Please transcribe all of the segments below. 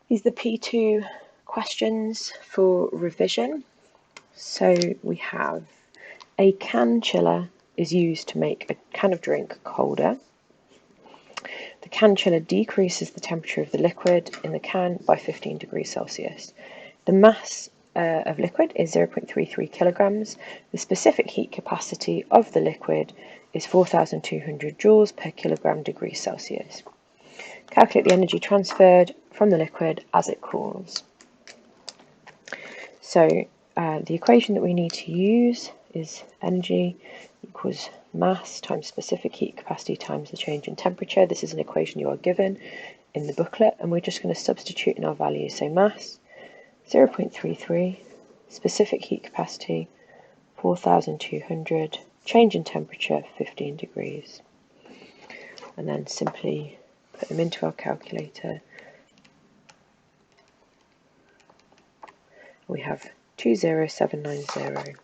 These are the P2 questions for revision. So we have a can chiller is used to make a can of drink colder. The can chiller decreases the temperature of the liquid in the can by 15 degrees Celsius. The mass of liquid is 0.33 kilograms. The specific heat capacity of the liquid is 4,200 joules per kilogram degree Celsius. Calculate the energy transferred from the liquid as it cools. So the equation that we need to use is energy equals mass times specific heat capacity times the change in temperature. This is an equation you are given in the booklet, and we're just going to substitute in our values. So mass 0.33, specific heat capacity 4,200, change in temperature 15 degrees, and then simply put them into our calculator. We have 20790,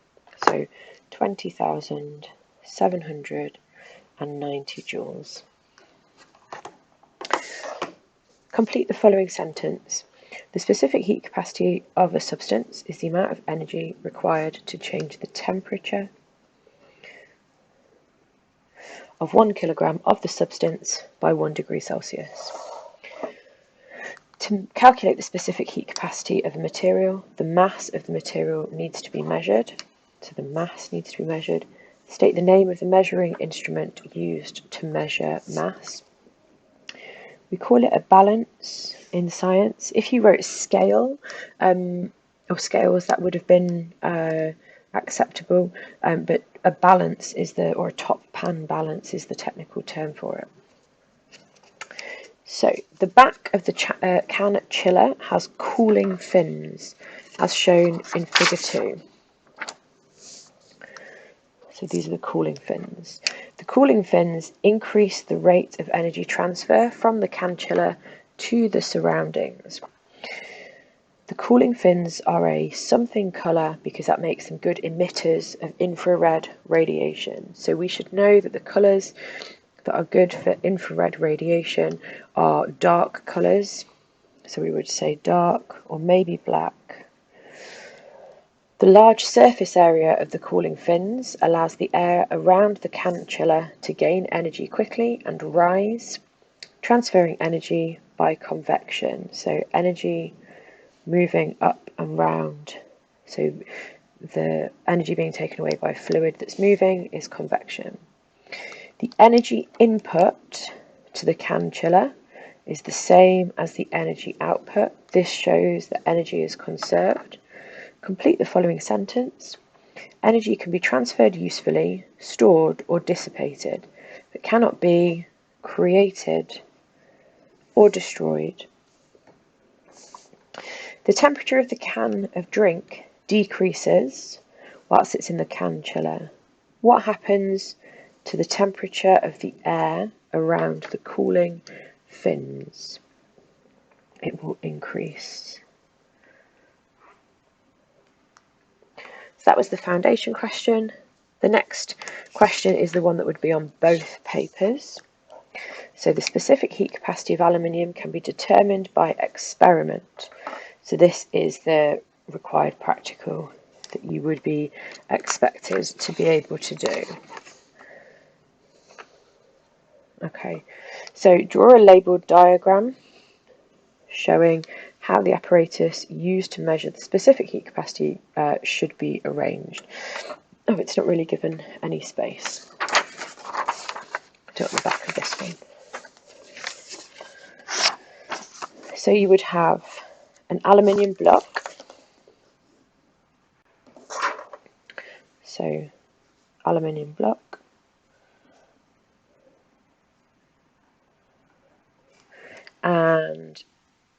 so 20,790 joules. Complete the following sentence. The specific heat capacity of a substance is the amount of energy required to change the temperature of 1 kilogram of the substance by 1 degree Celsius. To calculate the specific heat capacity of a material, the mass of the material needs to be measured. So the mass needs to be measured. State the name of the measuring instrument used to measure mass. We call it a balance in science. If you wrote scale or scales, that would have been acceptable, but a balance is or a top pan balance is the technical term for it. So the back of the can chiller has cooling fins, as shown in figure 2. So these are the cooling fins. The cooling fins increase the rate of energy transfer from the can chiller to the surroundings. The cooling fins are a something colour because that makes them good emitters of infrared radiation. So we should know that the colours that are good for infrared radiation are dark colours. So we would say dark or maybe black. The large surface area of the cooling fins allows the air around the can chiller to gain energy quickly and rise, transferring energy by convection. So energy moving up and round. So the energy being taken away by fluid that's moving is convection. The energy input to the can chiller is the same as the energy output. This shows that energy is conserved. Complete the following sentence. Energy can be transferred usefully, stored or dissipated, but cannot be created or destroyed. The temperature of the can of drink decreases whilst it's in the can chiller. What happens to the temperature of the air around the cooling fins? It will increase. So that was the foundation question. The next question is the one that would be on both papers. So the specific heat capacity of aluminium can be determined by experiment. So this is the required practical that you would be expected to be able to do. Okay, so draw a labelled diagram showing how the apparatus used to measure the specific heat capacity should be arranged. Oh, it's not really given any space. Do it on the back of this one. So you would have an aluminium block. So aluminium block. And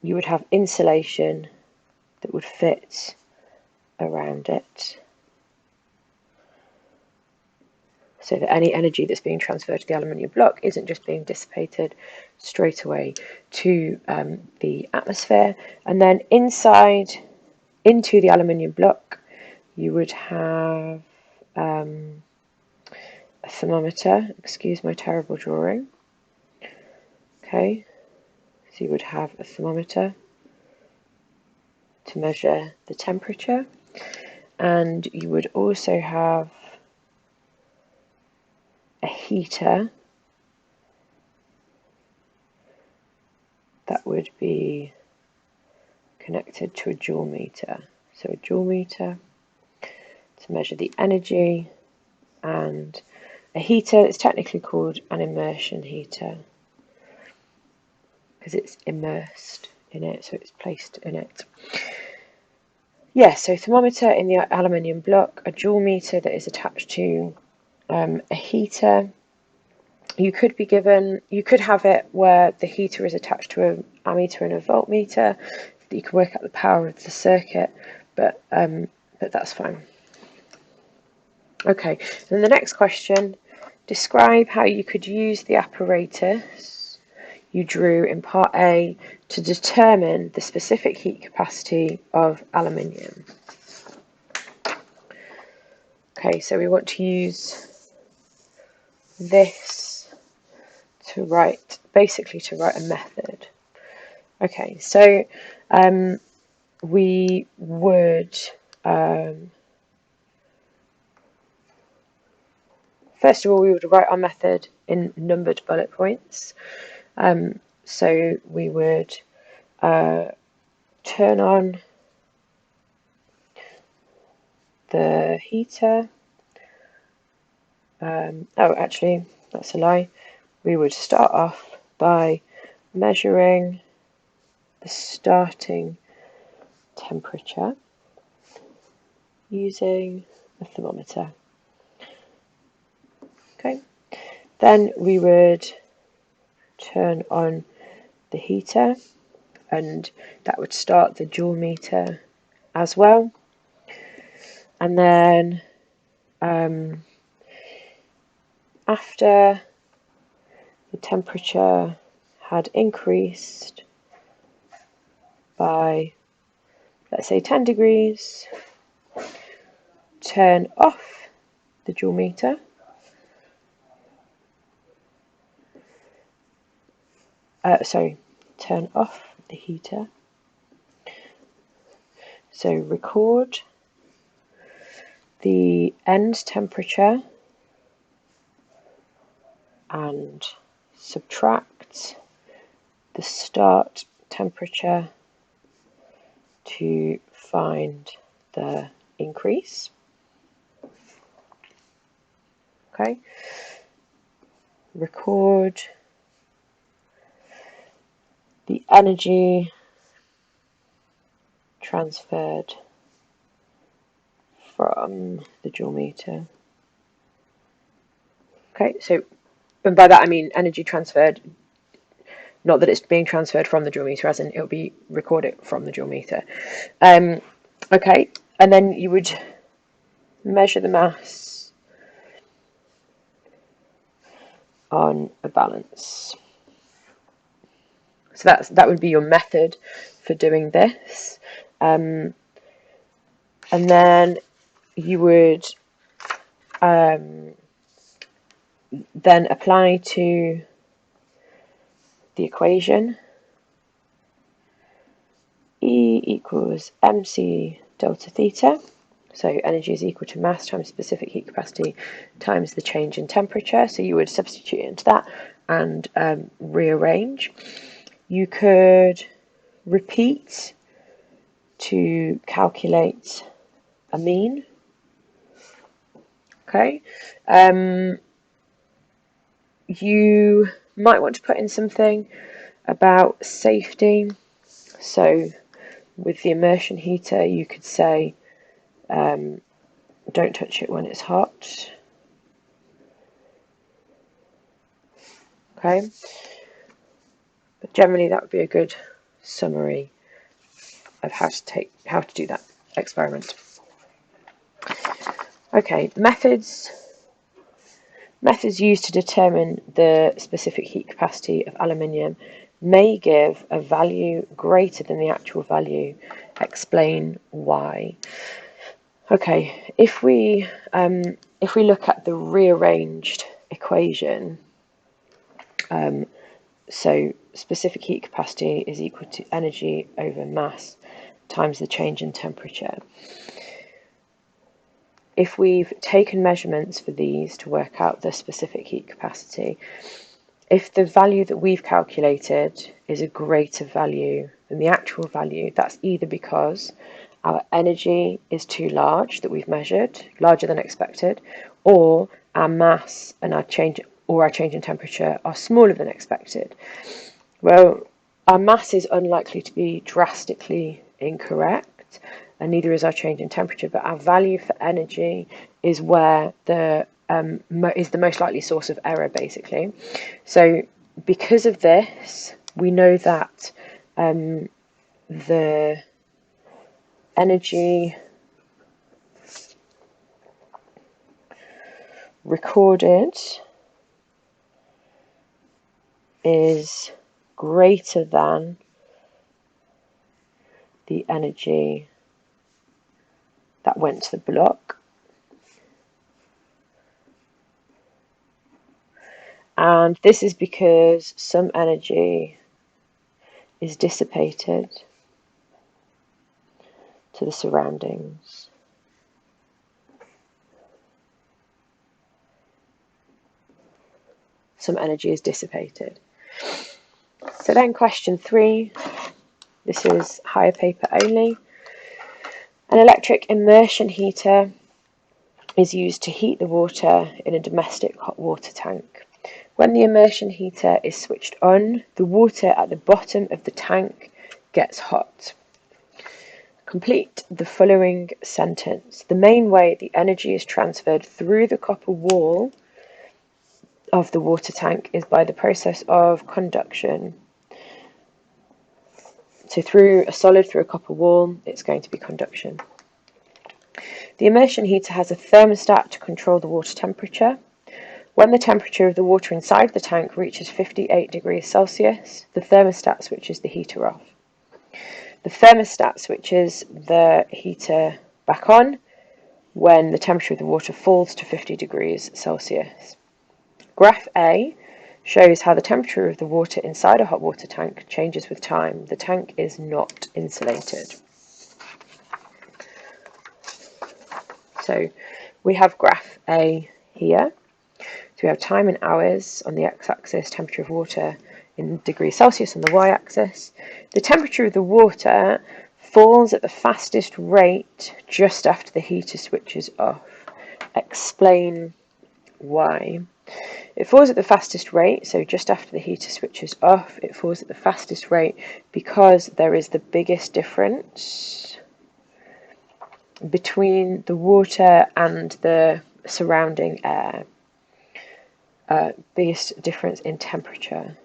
you would have insulation that would fit around it, so that any energy that's being transferred to the aluminium block isn't just being dissipated straight away to the atmosphere. And then inside, into the aluminium block, you would have a thermometer. Excuse my terrible drawing. Okay, so you would have a thermometer. to measure the temperature, and you would also have a heater that would be connected to a joule meter. So a joule meter to measure the energy, and a heater is technically called an immersion heater because it's immersed in it, so it's placed in it. Yeah, so thermometer in the aluminium block, a joule meter that is attached to a heater. You could have it where the heater is attached to an ammeter and a voltmeter, that you can work out the power of the circuit, but that's fine. Okay, then the next question, describe how you could use the apparatus you drew in part A to determine the specific heat capacity of aluminium. Okay, so we want to use this to write a method. Okay, so we would first of all, we would write our method in numbered bullet points. So we would turn on the heater. Actually, that's a lie. We would start off by measuring the starting temperature using a thermometer. Okay, then we would turn on the heater, and that would start the joule meter as well. And then after the temperature had increased by, let's say, 10 degrees, turn off the joule meter. Turn off the heater. So record the end temperature and subtract the start temperature to find the increase. Okay, record the energy transferred from the joule meter. Okay, so, and by that I mean energy transferred, not that it's being transferred from the joule meter, as in it'll be recorded from the joule meter. Okay, and then you would measure the mass on a balance. So that would be your method for doing this. And then you would then apply to the equation E equals mc delta theta. So energy is equal to mass times specific heat capacity times the change in temperature. So you would substitute into that and rearrange. You could repeat to calculate a mean. Okay. You might want to put in something about safety. So with the immersion heater, you could say, don't touch it when it's hot. Okay. But generally that would be a good summary of how to do that experiment. Okay, methods used to determine the specific heat capacity of aluminium may give a value greater than the actual value. Explain why. Okay, if we look at the rearranged equation, so specific heat capacity is equal to energy over mass times the change in temperature. If we've taken measurements for these to work out the specific heat capacity, if the value that we've calculated is a greater value than the actual value, that's either because our energy is too large that we've measured, larger than expected, or our mass and our change in temperature are smaller than expected. Well, our mass is unlikely to be drastically incorrect, and neither is our change in temperature, but our value for energy is where is the most likely source of error, basically. So because of this, we know that the energy recorded is greater than the energy that went to the block. And this is because some energy is dissipated to the surroundings. Some energy is dissipated. So then question 3, this is higher paper only. An electric immersion heater is used to heat the water in a domestic hot water tank. When the immersion heater is switched on, the water at the bottom of the tank gets hot. Complete the following sentence. The main way the energy is transferred through the copper wall of the water tank is by the process of conduction. So through a solid, through a copper wall, it's going to be conduction. The immersion heater has a thermostat to control the water temperature. When the temperature of the water inside the tank reaches 58 degrees Celsius, the thermostat switches the heater off. The thermostat switches the heater back on when the temperature of the water falls to 50 degrees Celsius. Graph A shows how the temperature of the water inside a hot water tank changes with time. The tank is not insulated. So we have graph A here. So we have time in hours on the x-axis, temperature of water in degrees Celsius on the y-axis. The temperature of the water falls at the fastest rate just after the heater switches off. Explain why. It falls at the fastest rate, so just after the heater switches off, it falls at the fastest rate because there is the biggest difference between the water and the surrounding air. Biggest difference in temperature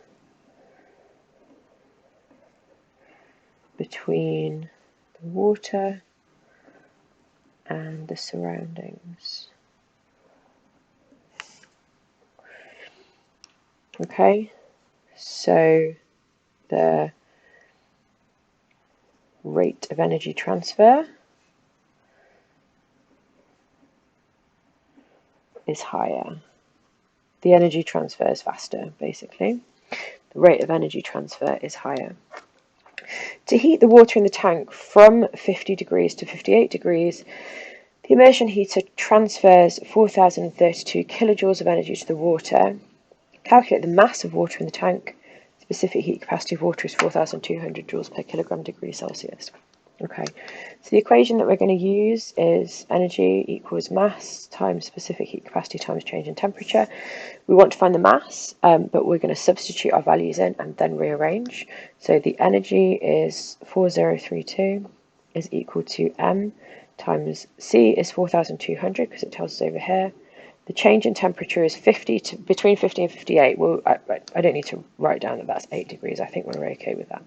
between the water and the surroundings. Okay, so the rate of energy transfer is higher. The energy transfer is faster, basically. The rate of energy transfer is higher. To heat the water in the tank from 50 degrees to 58 degrees, the immersion heater transfers 4,032 kilojoules of energy to the water. Calculate the mass of water in the tank. Specific heat capacity of water is 4,200 joules per kilogram degree Celsius. Okay, so the equation that we're going to use is energy equals mass times specific heat capacity times change in temperature. We want to find the mass, but we're going to substitute our values in and then rearrange. So the energy is 4032 is equal to M times C is 4,200 because it tells us over here. The change in temperature is between 50 and 58. Well, I don't need to write down that that's 8 degrees. I think we're okay with that.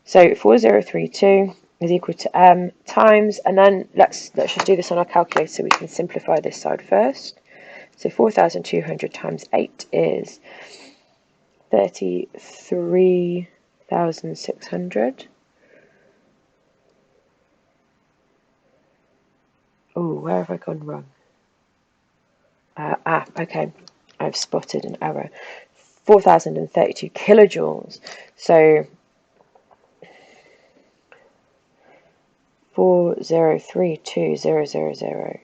So 4032 is equal to M times, and then let's just do this on our calculator so we can simplify this side first. So 4,200 times 8 is 33,600. Oh, where have I gone wrong? Okay, I've spotted an error. 4,032 kilojoules. So 4032000.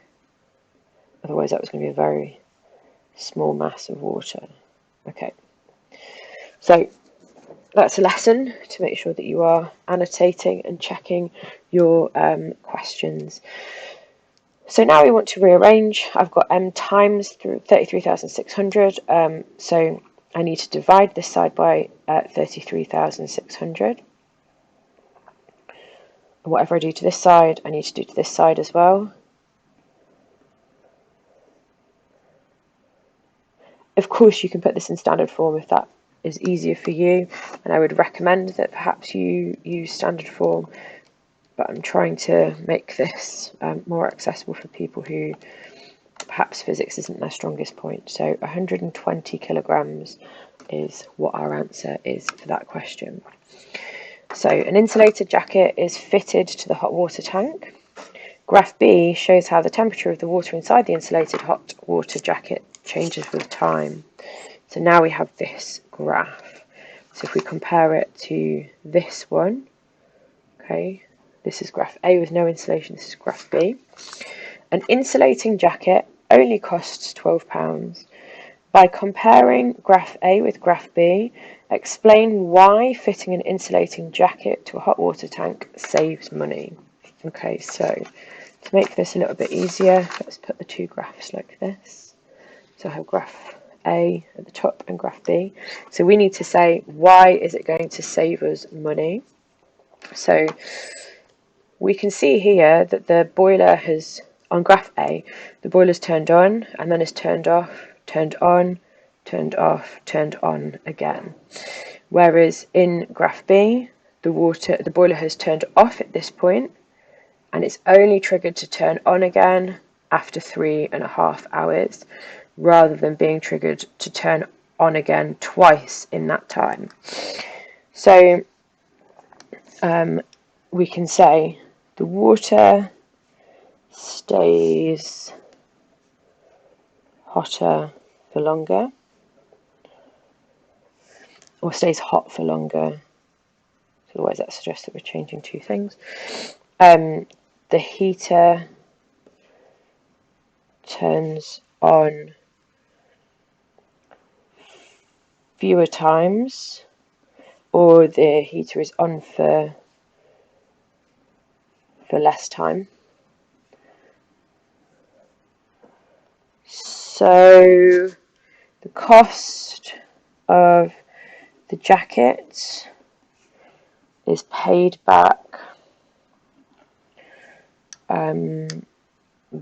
Otherwise that was going to be a very small mass of water. Okay, so that's a lesson to make sure that you are annotating and checking your questions. So now we want to rearrange. I've got m times through 33,600, so I need to divide this side by 33,600. And whatever I do to this side, I need to do to this side as well. Of course, you can put this in standard form if that is easier for you, and I would recommend that perhaps you use standard form, but I'm trying to make this more accessible for people who perhaps physics isn't their strongest point. So 120 kilograms is what our answer is for that question. So an insulated jacket is fitted to the hot water tank. Graph B shows how the temperature of the water inside the insulated hot water jacket changes with time. So now we have this graph. So if we compare it to this one, okay, this is graph A with no insulation, this is graph B. An insulating jacket only costs £12. By comparing graph A with graph B, explain why fitting an insulating jacket to a hot water tank saves money. Okay, so to make this a little bit easier, let's put the two graphs like this. So I have graph A at the top and graph B. So we need to say, why is it going to save us money? So we can see here that the boiler has, on graph A, the boiler's turned on and then is turned off, turned on, turned off, turned on again. Whereas in graph B, the boiler has turned off at this point, and it's only triggered to turn on again after 3.5 hours, rather than being triggered to turn on again twice in that time. So we can say the water stays hotter for longer, or stays hot for longer. Otherwise that suggests that we're changing two things. The heater turns on fewer times, or the heater is on for less time. So the cost of the jacket is paid back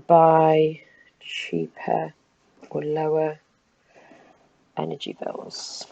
by cheaper or lower energy bills.